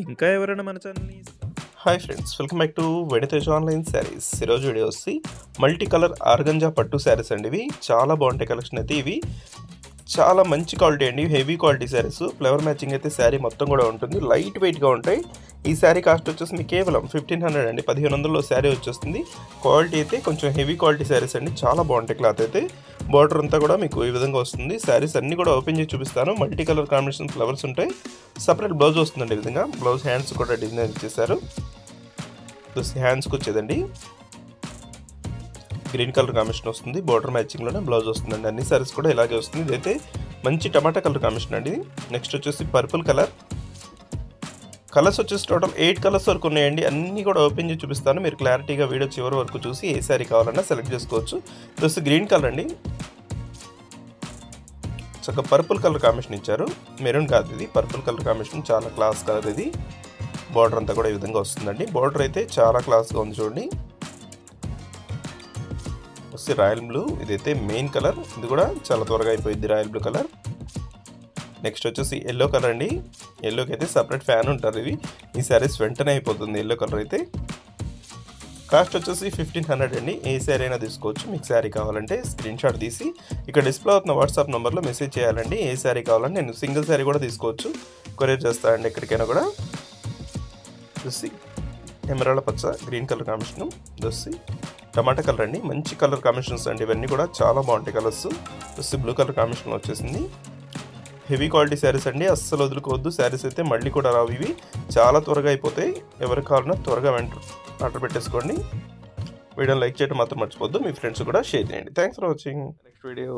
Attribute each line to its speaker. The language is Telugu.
Speaker 1: ఇంకా ఎవరైనా మన ఛానల్‌ని
Speaker 2: hi friends, welcome back to వెడితేజ్ ఆన్లైన్ శారీస్. ఈరోజు వీడియో వచ్చి మల్టీ కలర్ ఆర్గంజా పట్టు శారీస్ అండి. ఇవి చాలా బాగుంటాయి కలెక్షన్ అయితే. ఇవి చాలా మంచి క్వాలిటీ అండి, heavy quality saris. Flower matching అయితే శారీ మొత్తం కూడా ఉంటుంది, లైట్ వెయిట్గా ఉంటాయి. ఈ శారీ కాస్ట్ వచ్చేసి మీకు కేవలం 1500 అండి, 1500లో శారీ వచ్చేస్తుంది. క్వాలిటీ అయితే కొంచెం హెవీ క్వాలిటీ శారీస్ అండి, చాలా బాగుంటాయి. క్లాత్ అయితే బార్డర్ అంతా కూడా మీకు ఈ విధంగా వస్తుంది. శారీస్ అన్నీ కూడా ఓపెన్ చేసి చూపిస్తాను. మల్టీ కలర్ కాంబినేషన్ ఫ్లవర్స్ ఉంటాయి. సపరేట్ బ్లౌజ్ వస్తుందండి. ఈ విధంగా బ్లౌజ్ హ్యాండ్స్ కూడా డిజైన్ ఇచ్చేసారు. హ్యాండ్స్కి వచ్చేదండి గ్రీన్ కలర్ కాంబినేషన్ వస్తుంది, బార్డర్ మ్యాచింగ్లోనే బ్లౌజ్ వస్తుందండి. అన్ని సారీస్ కూడా ఇలాగే వస్తుంది. ఇదైతే మంచి టమాటా కలర్ కాంబినేషన్ అండి. నెక్స్ట్ వచ్చేసి పర్పుల్ కలర్. కలర్స్ వచ్చేసి టోటల్ 8 కలర్స్ వరకు ఉన్నాయండి. అన్నీ కూడా ఓపెన్ చేసి చూపిస్తాను. మీరు క్లారిటీగా వీడియో చివరి వరకు చూసి ఏ శారీ కావాలన్నా సెలెక్ట్ చేసుకోవచ్చు. ఇది వచ్చి గ్రీన్ కలర్ అండి, చక్కగా పర్పుల్ కలర్ కాంబినేషన్ ఇచ్చారు. మెరూన్ కాదు, ఇది పర్పుల్ కలర్ కాంబినేషన్, చాలా క్లాస్ కలర్ ఇది. బార్డర్ అంతా కూడా ఈ విధంగా వస్తుందండి. బార్డర్ అయితే చాలా క్లాస్గా ఉంది చూడండి. వచ్చి రాయల్ బ్లూ, ఇదైతే మెయిన్ కలర్. ఇది కూడా చాలా త్వరగా అయిపోయింది, రాయల్ బ్లూ కలర్. నెక్స్ట్ వచ్చేసి ఎల్లో కలర్ అండి. ఎల్లోకి అయితే సపరేట్ ఫ్యాన్ ఉంటారు. ఇవి ఈ శారీస్ వెంటనే అయిపోతుంది ఎల్లో కలర్ అయితే. కాస్ట్ వచ్చేసి 1500 అండి. ఏ శారీ అయినా తీసుకోవచ్చు. మీకు శారీ కావాలంటే స్క్రీన్ షాట్ తీసి ఇక్కడ డిస్ప్లే అవుతున్న వాట్సాప్ నెంబర్లో మెసేజ్ చేయాలండి. ఏ శారీ కావాలంటే నేను సింగిల్ శారీ కూడా తీసుకోవచ్చు, కొరియర్ చేస్తానండి ఎక్కడికైనా కూడా. చూసి ఎమరాల్డ్ పచ్చ గ్రీన్ కలర్ కాంబినేషన్, చూసి టమాటా కలర్ అండి, మంచి కలర్ కాంబినేషన్స్ అండి. ఇవన్నీ కూడా చాలా బాగుంటాయి కలర్స్. చూసి బ్లూ కలర్ కాంబినేషన్ వచ్చేసింది. హెవీ క్వాలిటీ శారీస్ అండి, అస్సలు వదులుకోవద్దు. శారీస్ అయితే మళ్ళీ కూడా రావు, ఇవి చాలా త్వరగా అయిపోతాయి. ఎవరికి కావాలన్నా త్వరగా ఆర్డర్ పెట్టేసుకోండి. వీడియోని లైక్ చేయడం మాత్రం మర్చిపోద్దు, మీ ఫ్రెండ్స్ కూడా షేర్ చేయండి. Thanks for watching. Next video.